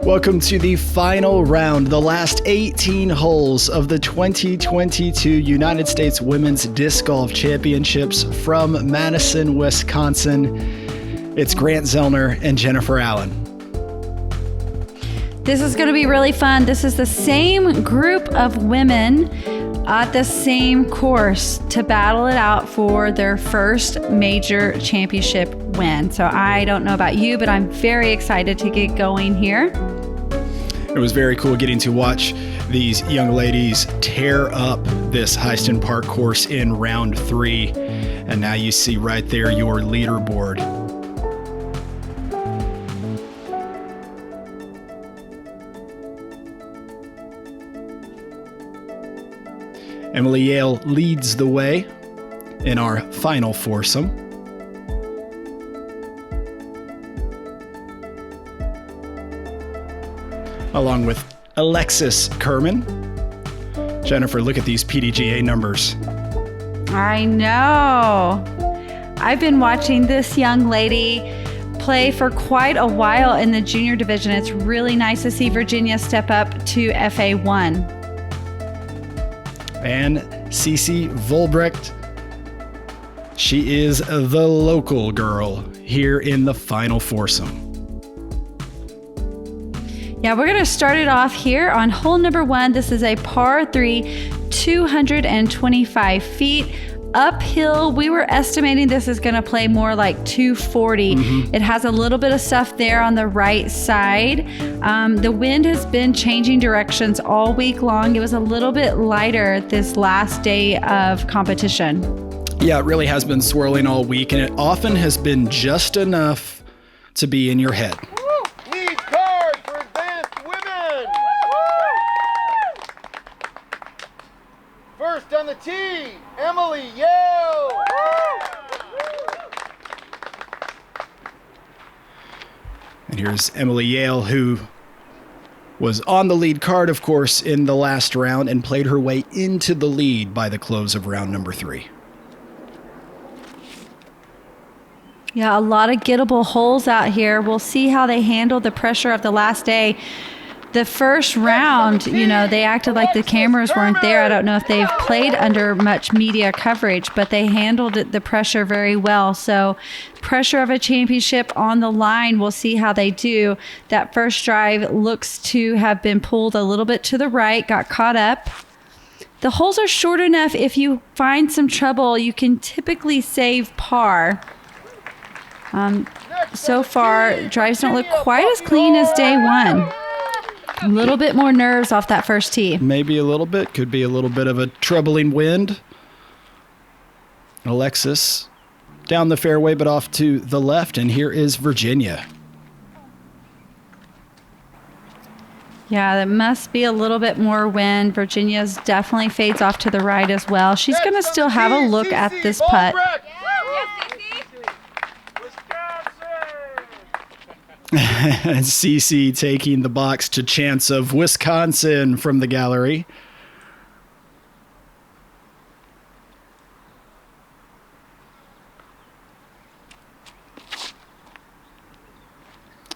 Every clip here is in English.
Welcome to the final round, the last 18 holes of the 2022 United States Women's Disc Golf Championships from Madison, Wisconsin. It's Grant Zellner and Jennifer Allen. This is going to be really fun. This is the same group of women at the same course to battle it out for their first major championship win. So I don't know about you, but I'm very excited to get going here. It was very cool getting to watch these young ladies tear up this Heiston Park course in round 3. And now you see right there your leaderboard. Emily Yale leads the way in our final foursome. Along with Alexis Kerman. Jennifer, look at these PDGA numbers. I know. I've been watching this young lady play for quite a while in the junior division. It's really nice to see Virginia step up to FA1. And Ceci Vollbrecht, she is the local girl here in the final foursome. Yeah, we're going to start it off here on hole number 1. This is a par 3, 225 feet. Uphill, we were estimating this is going to play more like 240. It has a little bit of stuff there on the right side. The wind has been changing directions all week long. It was a little bit lighter this last day of competition. Yeah, it really has been swirling all week, and it often has been just enough to be in your head. Lead card for advanced women. First on the tee, Emily Yale. And here's Emily Yale, who was on the lead card, of course, in the last round and played her way into the lead by the close of round number 3. Yeah, a lot of gettable holes out here. We'll see how they handle the pressure of the last day. The first round, you know, they acted like the cameras weren't there. I don't know if they've played under much media coverage, but they handled the pressure very well. So pressure of a championship on the line. We'll see how they do. That first drive looks to have been pulled a little bit to the right, got caught up. The holes are short enough. If you find some trouble, you can typically save par. So far, drives don't look quite as clean as day one. A little bit more nerves off that first tee. Maybe a little bit. Could be a little bit of a troubling wind. Alexis down the fairway, but off to the left. And here is Virginia. Yeah, that must be a little bit more wind. Virginia's definitely fades off to the right as well. She's going to still have a look at this putt. And Ceci taking the box to chance of Wisconsin from the gallery.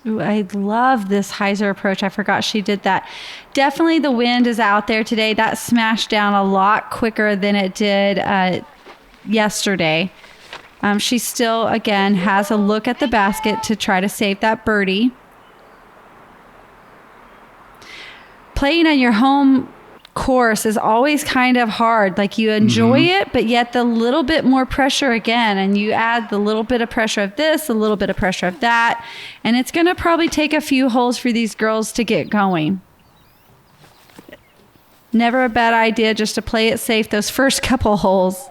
Ooh, I love this hyzer approach. I forgot she did that. Definitely the wind is out there today. That smashed down a lot quicker than it did yesterday. She still, again, has a look at the basket to try to save that birdie. Playing on your home course is always kind of hard. Like, you enjoy it, but yet the little bit more pressure again, and you add the little bit of pressure of this, a little bit of pressure of that, and it's going to probably take a few holes for these girls to get going. Never a bad idea just to play it safe those first couple holes.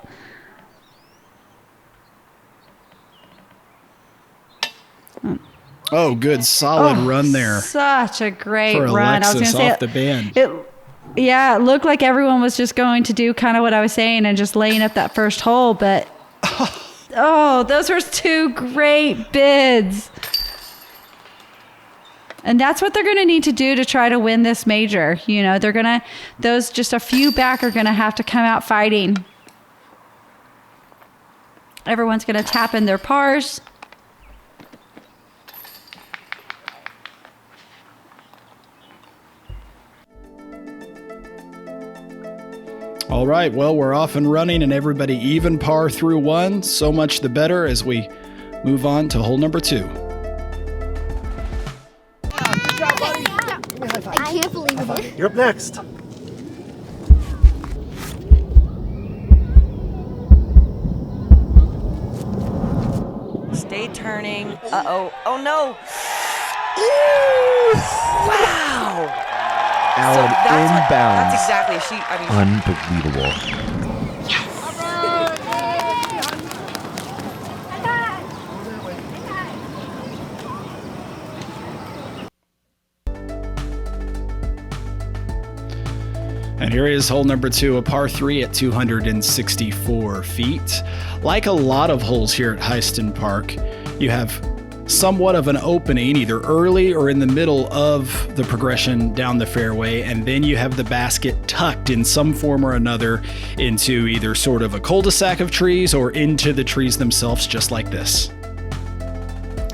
Oh, good, solid run there. Such a great for run. Alexis I was going to say off the band. It looked like everyone was just going to do kind of what I was saying and just laying up that first hole, but those were 2 great bids. And that's what they're going to need to do to try to win this major. You know, those just a few back are going to have to come out fighting. Everyone's going to tap in their pars. All right, well, we're off and running and everybody even par through one. So much the better as we move on to hole number 2. Good job, buddy. I can't believe it. You're up next. Stay turning. Uh-oh. Oh, no. Ooh! Wow. Alan, inbounds. That's exactly. Unbelievable. And here is hole number 2, a par 3 at 264 feet. Like a lot of holes here at Heiston Park, you have somewhat of an opening either early or in the middle of the progression down the fairway, and then you have the basket tucked in some form or another into either sort of a cul-de-sac of trees or into the trees themselves, just like this.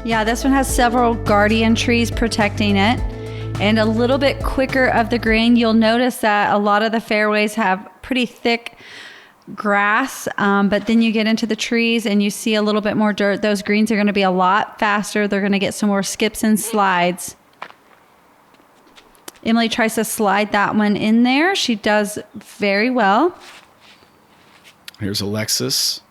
Yeah, this one has several guardian trees protecting it. And a little bit quicker of the green, you'll notice that a lot of the fairways have pretty thick grass, but then you get into the trees and you see a little bit more dirt. Those greens are going to be a lot faster. They're going to get some more skips and slides. Emily tries to slide that one in there. She does very well. Here's Alexis.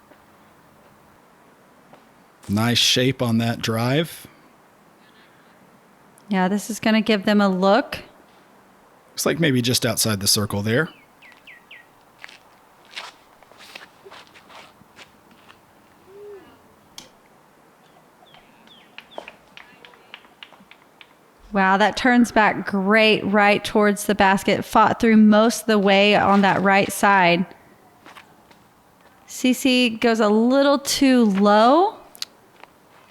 Nice shape on that drive. Yeah, this is going to give them a look. Looks like maybe just outside the circle there. Wow, that turns back great right towards the basket. Fought through most of the way on that right side. Ceci goes a little too low.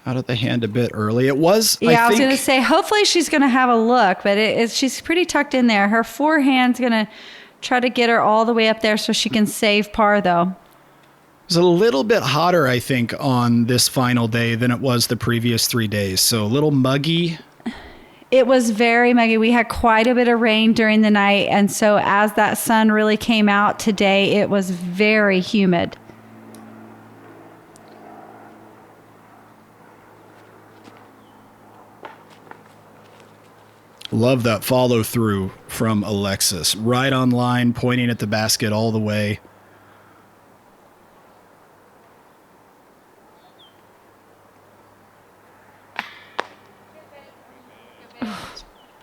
Out of the hand a bit early. It was, Yeah, I was going to say, hopefully she's going to have a look, but she's pretty tucked in there. Her forehand's going to try to get her all the way up there so she can save par, though. It was a little bit hotter, I think, on this final day than it was the previous 3 days. So a little muggy. It was very muggy. We had quite a bit of rain during the night, and so as that sun really came out today, it was very humid. Love that follow through from Alexis. Right on line, pointing at the basket all the way.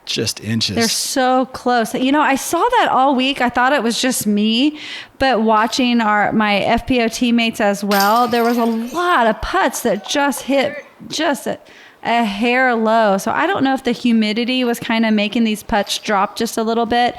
Just inches. They're so close. You know, I saw that all week. I thought it was just me, but watching my FPO teammates as well, there was a lot of putts that just hit a hair low. So I don't know if the humidity was kind of making these putts drop just a little bit.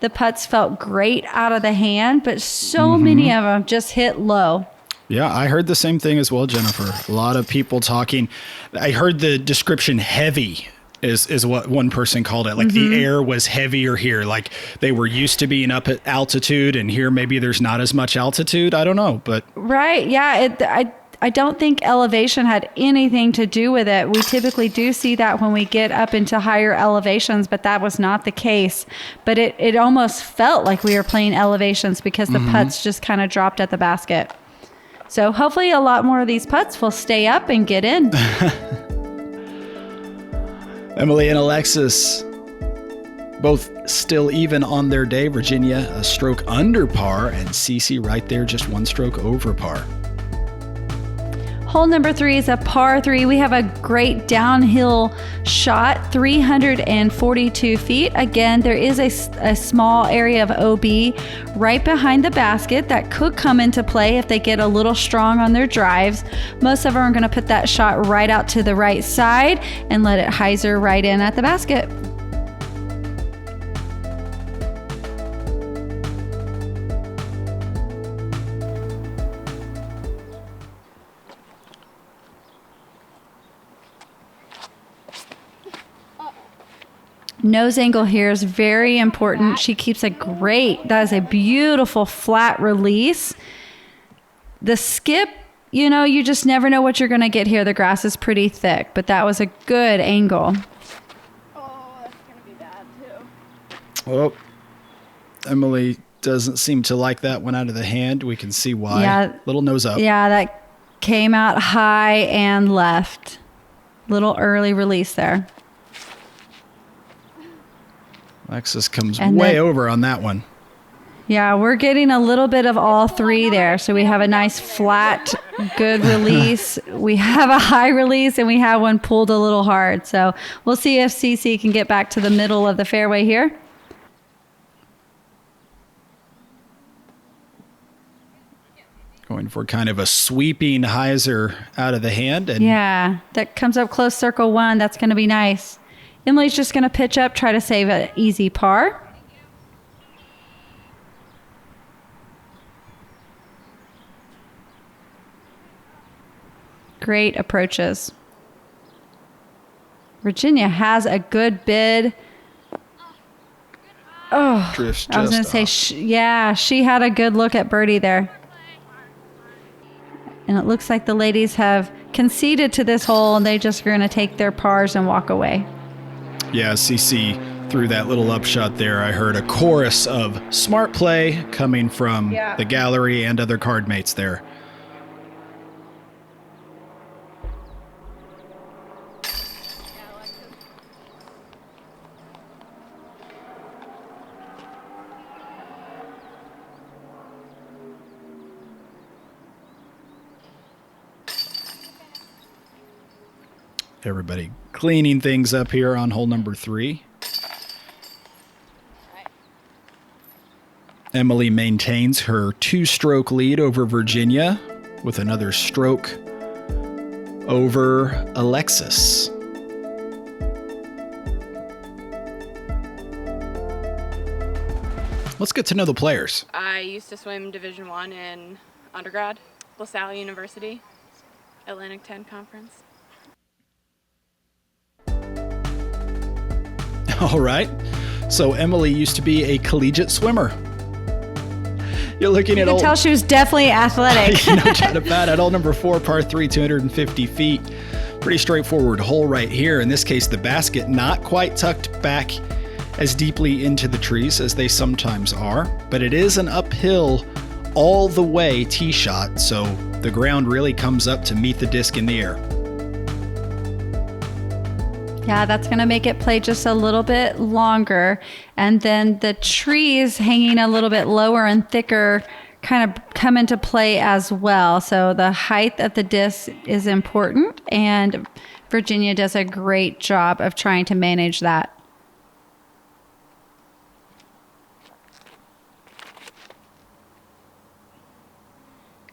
The putts felt great out of the hand, but so many of them just hit low. Yeah, I heard the same thing as well, Jennifer. A lot of people talking. I heard the description heavy is what one person called it. Like the air was heavier here. Like they were used to being up at altitude, and here maybe there's not as much altitude. I don't know, but right. Yeah. I don't think elevation had anything to do with it. We typically do see that when we get up into higher elevations, but that was not the case. But it almost felt like we were playing elevations because the putts just kind of dropped at the basket. So hopefully a lot more of these putts will stay up and get in. Emily and Alexis, both still even on their day. Virginia a stroke under par, and Ceci right there just one stroke over par. Hole number 3 is a par 3. We have a great downhill shot, 342 feet. Again, there is a small area of OB right behind the basket that could come into play if they get a little strong on their drives. Most of them are going to put that shot right out to the right side and let it hyzer right in at the basket. Nose angle here is very important. She keeps that is a beautiful flat release. The skip, you just never know what you're going to get here. The grass is pretty thick, but that was a good angle. Oh, that's going to be bad, too. Oh, Emily doesn't seem to like that one out of the hand. We can see why. Yeah. Little nose up. Yeah, that came out high and left. Little early release there. Alexis comes And way then- over on that one. Yeah, we're getting a little bit of all three there. So we have a nice flat, good release. We have a high release, and we have one pulled a little hard. So we'll see if Ceci can get back to the middle of the fairway here. Going for kind of a sweeping hyzer out of the hand. And Yeah, that comes up close circle one. That's going to be nice. Emily's just going to pitch up, try to save an easy par. Great approaches. Virginia has a good bid. Oh, drifts I was going to just say, off. she had a good look at birdie there. And it looks like the ladies have conceded to this hole, and they just are going to take their pars and walk away. Yeah, Ceci threw that little upshot there. I heard a chorus of smart play coming from the gallery and other card mates there. Everybody cleaning things up here on hole number 3. Emily maintains her 2-stroke lead over Virginia with another stroke over Alexis. Let's get to know the players. I used to swim Division I in undergrad, LaSalle University, Atlantic 10 Conference. All right. So Emily used to be a collegiate swimmer. You're looking You at can tell she was definitely athletic. no doubt about it. Hole number 4, par 3, 250 feet. Pretty straightforward hole right here. In this case, the basket not quite tucked back as deeply into the trees as they sometimes are, but it is an uphill all the way tee shot, so the ground really comes up to meet the disc in the air. Yeah, that's going to make it play just a little bit longer. And then the trees hanging a little bit lower and thicker kind of come into play as well. So the height of the disc is important, and Virginia does a great job of trying to manage that.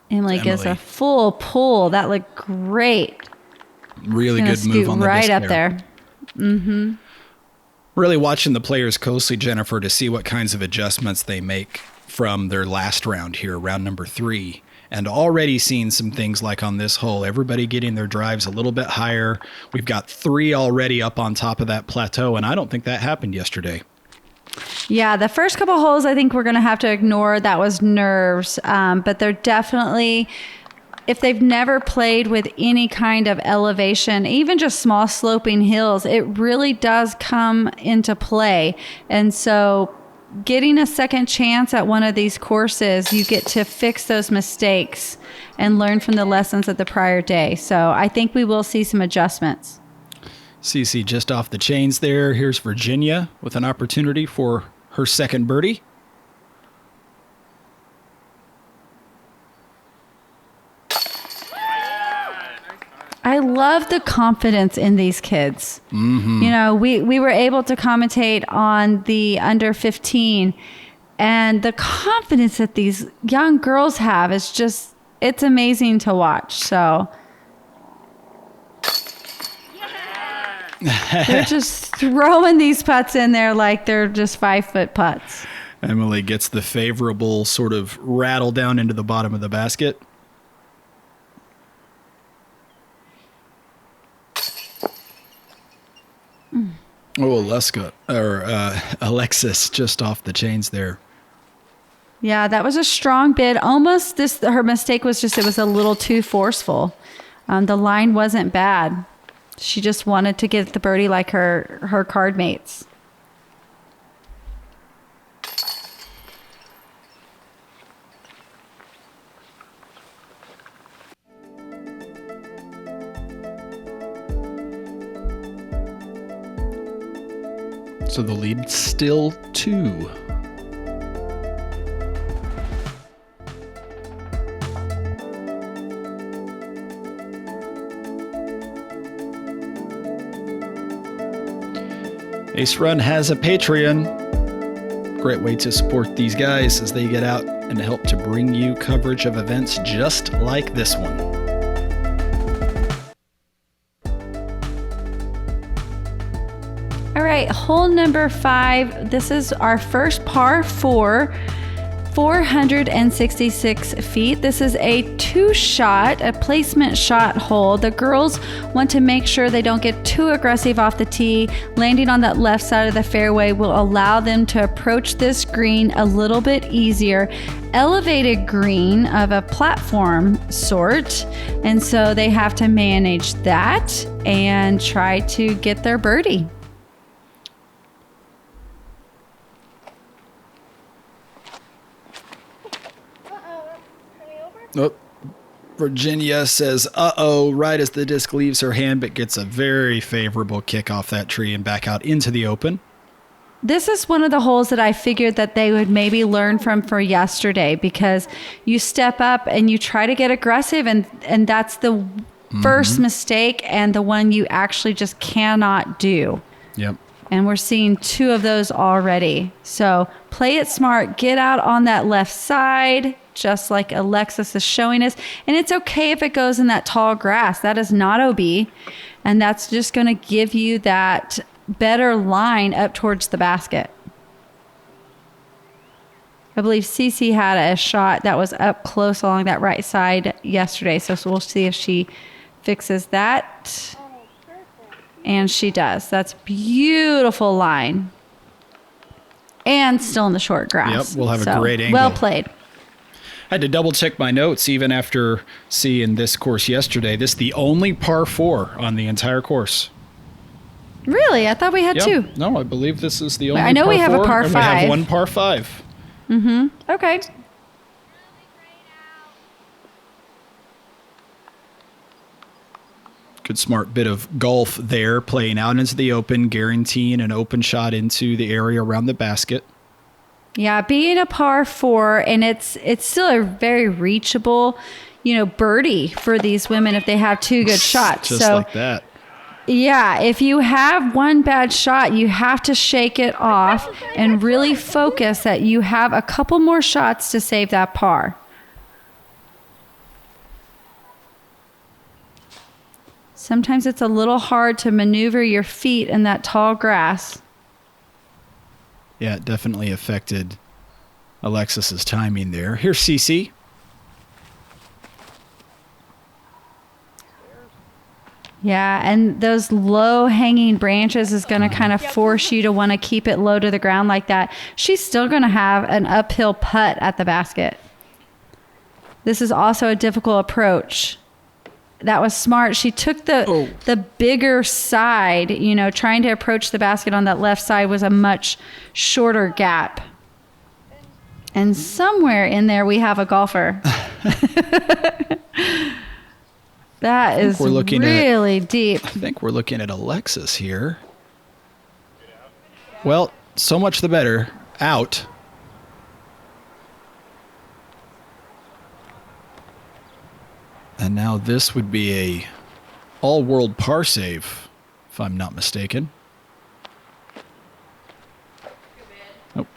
Emily gives a full pull. That looked great. Really good Scoot move on the right disc up there. there. Mm-hmm. Really watching the players closely, Jennifer, to see what kinds of adjustments they make from their last round here, round number 3. And already seeing some things like on this hole, everybody getting their drives a little bit higher. We've got 3 already up on top of that plateau, and I don't think that happened yesterday. Yeah, the first couple holes I think we're going to have to ignore. That was nerves, but they're definitely, if they've never played with any kind of elevation, even just small sloping hills, it really does come into play. And so getting a second chance at one of these courses, you get to fix those mistakes and learn from the lessons of the prior day. So I think we will see some adjustments. Ceci just off the chains there. Here's Virginia with an opportunity for her second birdie. I love the confidence in these kids. Mm-hmm. You know, we were able to commentate on the under 15, and the confidence that these young girls have is just, it's amazing to watch. So they're just throwing these putts in there like they're just 5-foot putts. Emily gets the favorable sort of rattle down into the bottom of the basket. Oh, Alexis just off the chains there. Yeah, that was a strong bid. Almost her mistake was just, it was a little too forceful. The line wasn't bad. She just wanted to get the birdie like her card mates. So the lead still 2. Ace Run has a Patreon. Great way to support these guys as they get out and help to bring you coverage of events just like this one. All right, hole number 5. This is our first par 4, 466 feet. This is a 2-shot, a placement shot hole. The girls want to make sure they don't get too aggressive off the tee. Landing on that left side of the fairway will allow them to approach this green a little bit easier. Elevated green of a platform sort, and so they have to manage that and try to get their birdie. Oh, Virginia says, uh-oh, right as the disc leaves her hand, but gets a very favorable kick off that tree and back out into the open. This is one of the holes that I figured that they would maybe learn from for yesterday, because you step up and you try to get aggressive, and that's the first mistake and the one you actually just cannot do. Yep. And we're seeing 2 of those already. So play it smart, get out on that left side, just like Alexis is showing us. And it's okay if it goes in that tall grass. That is not OB. And that's just going to give you that better line up towards the basket. I believe Ceci had a shot that was up close along that right side yesterday. So we'll see if she fixes that. And she does. That's beautiful line. And still in the short grass. Yep, we'll have a great angle. Well played. I had to double check my notes even after seeing this course yesterday. This is the only par 4 on the entire course. Really? I thought we had 2. No, I believe this is the only I know par we have 4, a par and 5. we have one par 5. Okay. Good smart bit of golf there, playing out into the open, guaranteeing an open shot into the area around the basket. Yeah, being a par 4, and it's still a very reachable, birdie for these women if they have 2 good shots. Just like that. Yeah, if you have one bad shot, you have to shake it off and really focus that you have a couple more shots to save that par. Sometimes it's a little hard to maneuver your feet in that tall grass. Yeah, it definitely affected Alexis's timing there. Here's Ceci. Yeah, and those low-hanging branches is going to kind of force you to want to keep it low to the ground like that. She's still going to have an uphill putt at the basket. This is also a difficult approach. That was smart. She took the bigger side, trying to approach the basket on that left side was a much shorter gap. And somewhere in there we have a golfer. That is really deep. I think we're looking at Alexis here. Well, so much the better. Out. And now this would be a all-world par save, if I'm not mistaken. Nope.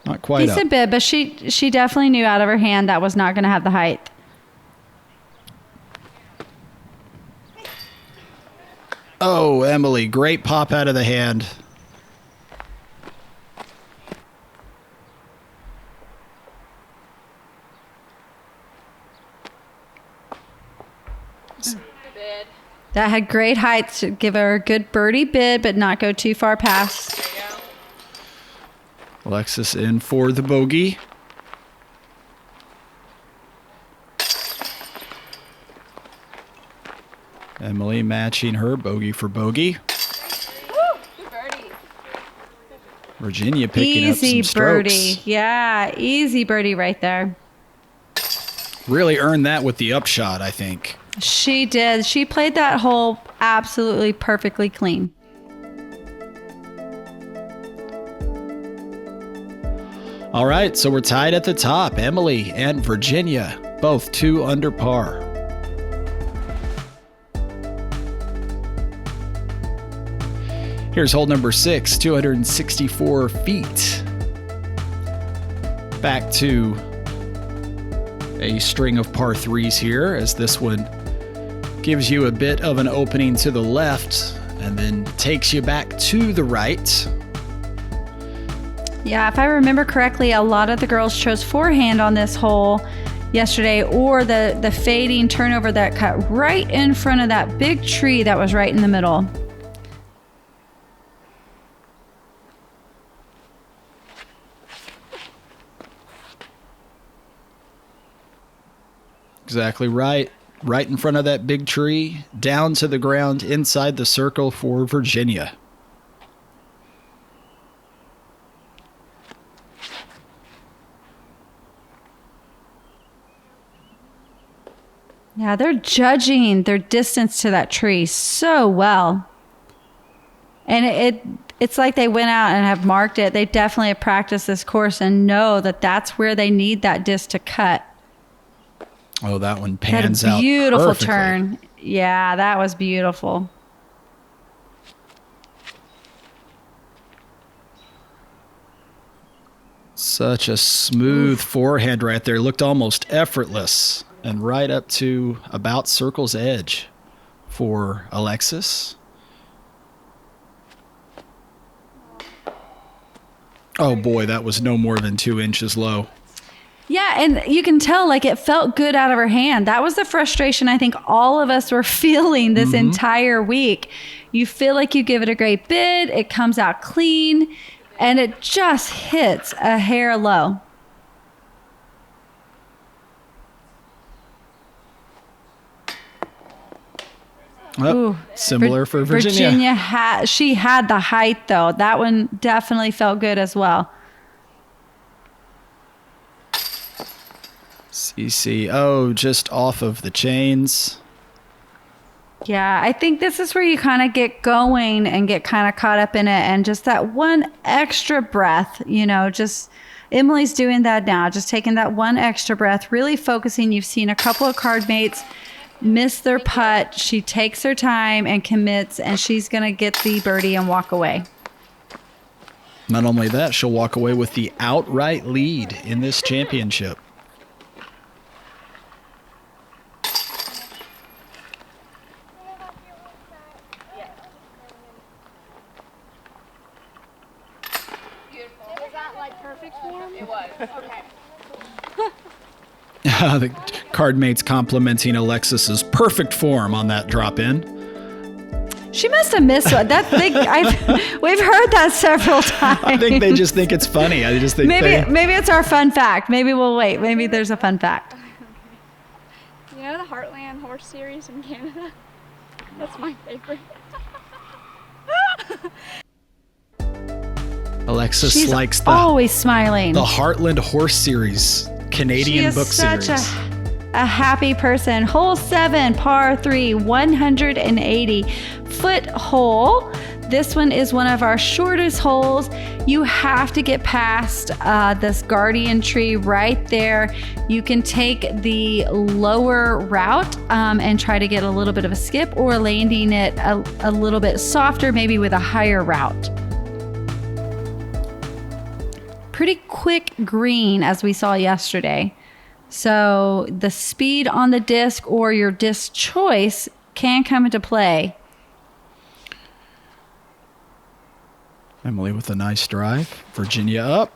Not quite Decent up. bid, but she definitely knew out of her hand that was not going to have the height. Oh, Emily, great pop out of the hand. That had great height to give her a good birdie bid, but not go too far past. Alexis in for the bogey. Emily matching her bogey for bogey. Virginia picking up some strokes. Birdie. Yeah, easy birdie right there. Really earned that with the upshot, I think. She did. She played that hole absolutely perfectly clean. All right, so we're tied at the top. Emily and Virginia, both 2 under par. Here's hole number 6, 264 feet. Back to a string of par 3s here, as this one gives you a bit of an opening to the left and then takes you back to the right. Yeah, if I remember correctly, a lot of the girls chose forehand on this hole yesterday, or the fading turnover that cut right in front of that big tree that was right in the middle. Exactly right. Right in front of that big tree, down to the ground inside the circle for Virginia. Yeah, they're judging their distance to that tree so well. And it's like they went out and have marked it. They definitely have practiced this course and know that that's where they need that disc to cut. Oh, that one pans Had a out beautiful perfectly. turn. Yeah, that was beautiful. Such a smooth forehand right there. Looked almost effortless. And right up to about circle's edge for Alexis. Oh boy, that was no more than 2 inches low. Yeah, and you can tell, like, it felt good out of her hand. That was the frustration I think all of us were feeling this entire week. You feel like you give it a great bid, it comes out clean, and it just hits a hair low. Oh, similar for Virginia. She had the height, though. That one definitely felt good as well. Ceci, oh, just off of the chains. Yeah, I think this is where you kind of get going and get kind of caught up in it, and just that one extra breath, just Emily's doing that now, just taking that one extra breath, really focusing. You've seen a couple of card mates miss their putt. She takes her time and commits, and she's going to get the birdie and walk away. Not only that, she'll walk away with the outright lead in this championship. Was that like perfect form? It was. Okay. The card mates complimenting Alexis's perfect form on that drop in. She must have missed one. We've heard that several times. I think they just think it's funny. I just think maybe it's our fun fact. Maybe we'll wait. Maybe there's a fun fact. You know the Heartland Horse Series in Canada? That's my favorite. Alexis She's likes always smiling. the Heartland Horse Series, Canadian book series. She is such a happy person. Hole 7, par 3, 180-foot hole. This one is one of our shortest holes. You have to get past this guardian tree right there. You can take the lower route and try to get a little bit of a skip, or landing it a little bit softer, maybe with a higher route. Pretty quick green, as we saw yesterday. So the speed on the disc or your disc choice can come into play. Emily with a nice drive. Virginia up.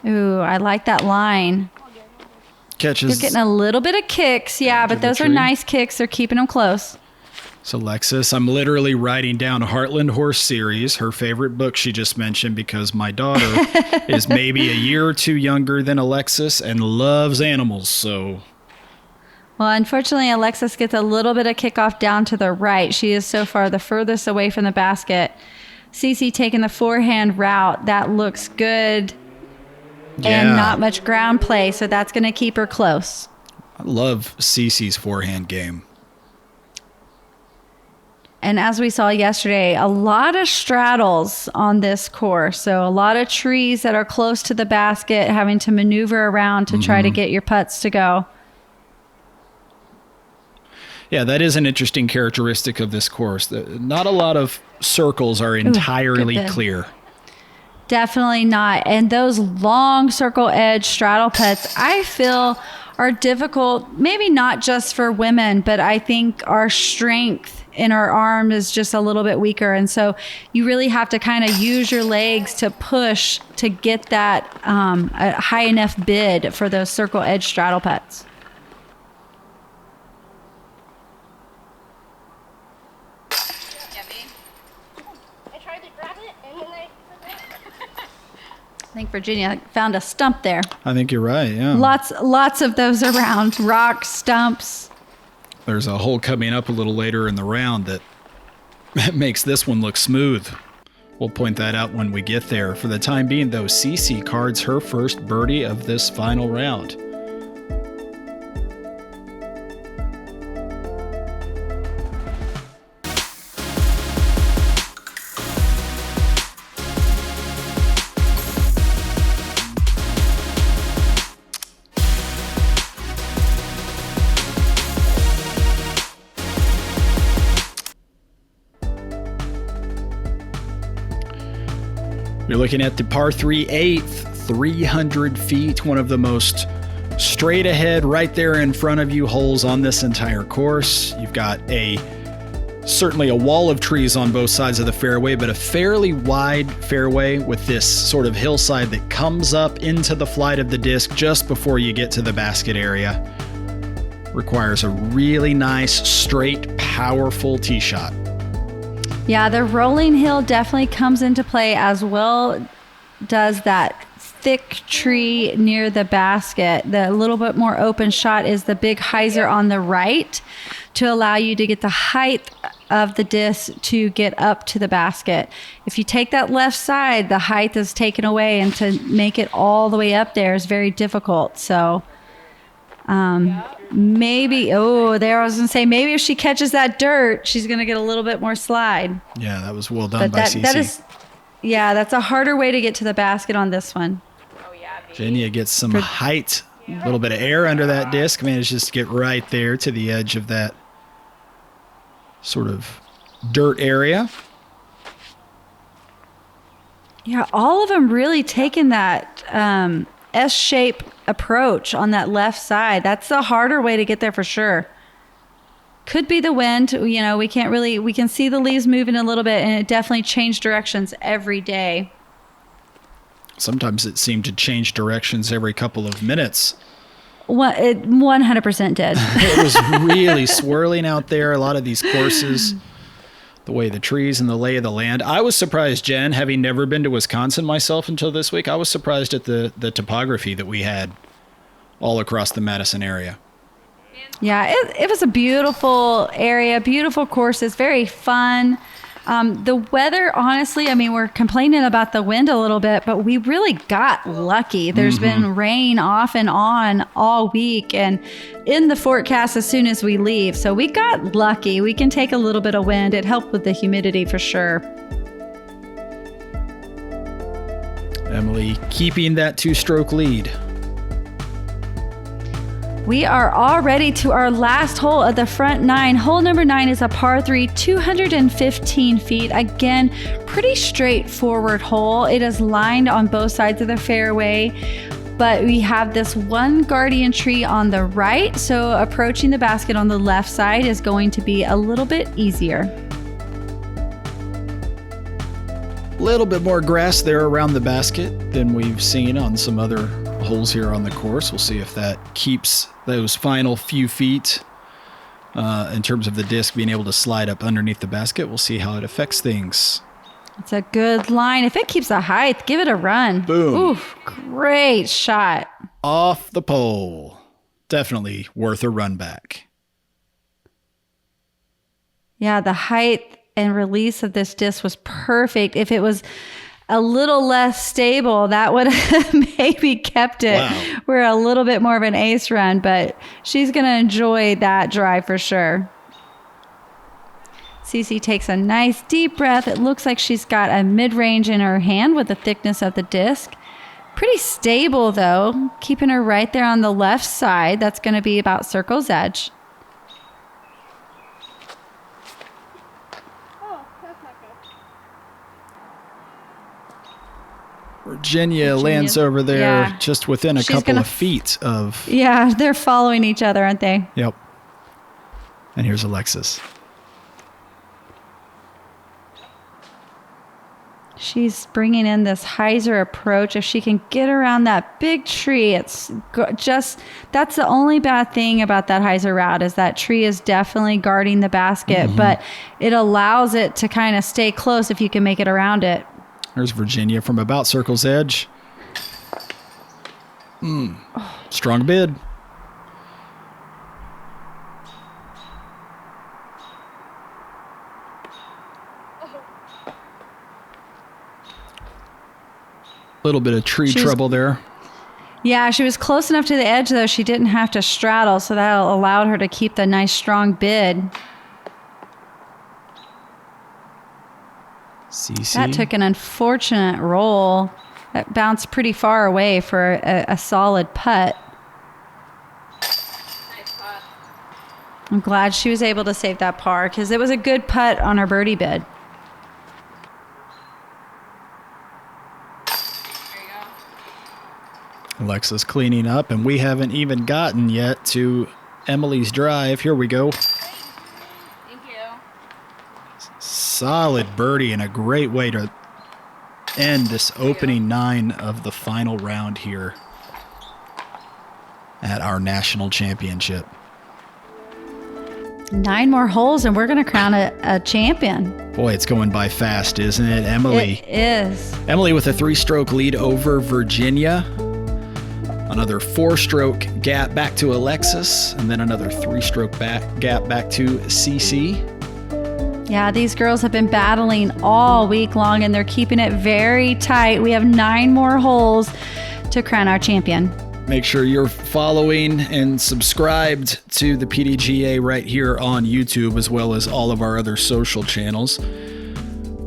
Ooh, I like that line. Catches. You're getting a little bit of kicks, yeah, but the those are tree. nice kicks. They're keeping them close. So Alexis, I'm literally writing down Heartland Horse Series, her favorite book she just mentioned, because my daughter is maybe a year or two younger than Alexis and loves animals. So, Well, unfortunately, Alexis gets a little bit of kickoff down to the right. She is so far the furthest away from the basket. Ceci taking the forehand route. That looks good. yeah, And not much ground play, so that's going to keep her close. I love Ceci's forehand game. And as we saw yesterday, a lot of straddles on this course. So a lot of trees that are close to the basket, having to maneuver around to try to get your putts to go. Yeah, that is an interesting characteristic of this course. Not a lot of circles are entirely clear. Definitely not. And those long circle edge straddle putts, I feel, are difficult, maybe not just for women, but I think our strength in our arm is just a little bit weaker. And so you really have to kind of use your legs to push to get that a high enough bid for those circle edge straddle putts. I tried to grab it and then I think Virginia found a stump there. I think you're right, yeah. Lots of those around. Rocks, stumps. There's a hole coming up a little later in the round that makes this one look smooth. We'll point that out when we get there. For the time being, though, Ceci cards her first birdie of this final round. You're looking at the par 3 8th, 300 feet, one of the most straight ahead, right there in front of you holes on this entire course. You've got certainly a wall of trees on both sides of the fairway, but a fairly wide fairway with this sort of hillside that comes up into the flight of the disc just before you get to the basket area. Requires a really nice, straight, powerful tee shot. Yeah, the rolling hill definitely comes into play, as well does that thick tree near the basket. The little bit more open shot is the big hyzer on the right to allow you to get the height of the disc to get up to the basket. If you take that left side, the height is taken away, and to make it all the way up there is very difficult. So maybe, I was going to say, maybe if she catches that dirt, she's going to get a little bit more slide. Yeah, that was well done by Ceci. That's a harder way to get to the basket on this one. Virginia gets some height, a little bit of air under that disc, manages to get right there to the edge of that sort of dirt area. Yeah, all of them really taking that S-shape approach on that left side. That's the harder way to get there for sure. Could be the wind. You know, we can see the leaves moving a little bit, and it definitely changed directions every day. Sometimes it seemed to change directions every couple of minutes. It 100% did. It was really swirling out there, a lot of these courses, the way the trees and the lay of the land. I was surprised, Jen, having never been to Wisconsin myself until this week, I was surprised at the topography that we had all across the Madison area. Yeah, it was a beautiful area, beautiful courses, very fun. The weather, honestly, I mean, we're complaining about the wind a little bit, but we really got lucky. There's been rain off and on all week and in the forecast as soon as we leave. So we got lucky. We can take a little bit of wind. It helped with the humidity for sure. Emily keeping that 2-stroke lead. We are already to our last hole of the front 9. Hole number 9 is a par 3, 215 feet. Again, pretty straightforward hole. It is lined on both sides of the fairway, but we have this one guardian tree on the right, so approaching the basket on the left side is going to be a little bit easier. A little bit more grass there around the basket than we've seen on some other holes here on the course. We'll see if that keeps those final few feet in terms of the disc being able to slide up underneath the basket. We'll see how it affects things. It's a good line. If it keeps the height, give it a run. Boom. Oof, great shot. Off the pole. Definitely worth a run back. Yeah, the height and release of this disc was perfect. If it was a little less stable, that would have maybe kept it. Wow. We're a little bit more of an ace run, but she's going to enjoy that drive for sure. Ceci takes a nice deep breath. It looks like she's got a mid-range in her hand with the thickness of the disc. Pretty stable, though, keeping her right there on the left side. That's going to be about circle's edge. Oh, that's not good. Virginia lands over there Yeah. just within a She's couple gonna of feet of... Yeah, they're following each other, aren't they? Yep. And here's Alexis. She's bringing in this hyzer approach. If she can get around that big tree, it's just, that's the only bad thing about that hyzer route is that tree is definitely guarding the basket, but it allows it to kind of stay close if you can make it around it. There's Virginia from about circle's edge. Strong bid. Little bit of tree trouble there. Yeah, she was close enough to the edge, though. She didn't have to straddle, so that allowed her to keep the nice, strong bid. Ceci. That took an unfortunate roll. That bounced pretty far away for a solid putt. Nice putt. I'm glad she was able to save that par because it was a good putt on her birdie bid. There you go. Alexis cleaning up, and we haven't even gotten yet to Emily's drive. Here we go. Thank you. Solid birdie and a great way to end this opening 9 of the final round here at our national championship. 9 more holes, and we're going to crown a champion. Boy, it's going by fast, isn't it? Emily. It is. Emily with a 3-stroke lead over Virginia. Another 4-stroke gap back to Alexis, and then another 3-stroke gap back to Ceci. Yeah, these girls have been battling all week long, and they're keeping it very tight. We have 9 more holes to crown our champion. Make sure you're following and subscribed to the PDGA right here on YouTube, as well as all of our other social channels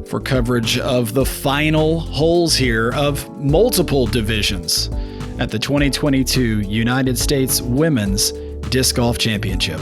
for coverage of the final holes here of multiple divisions at the 2022 United States Women's Disc Golf Championship.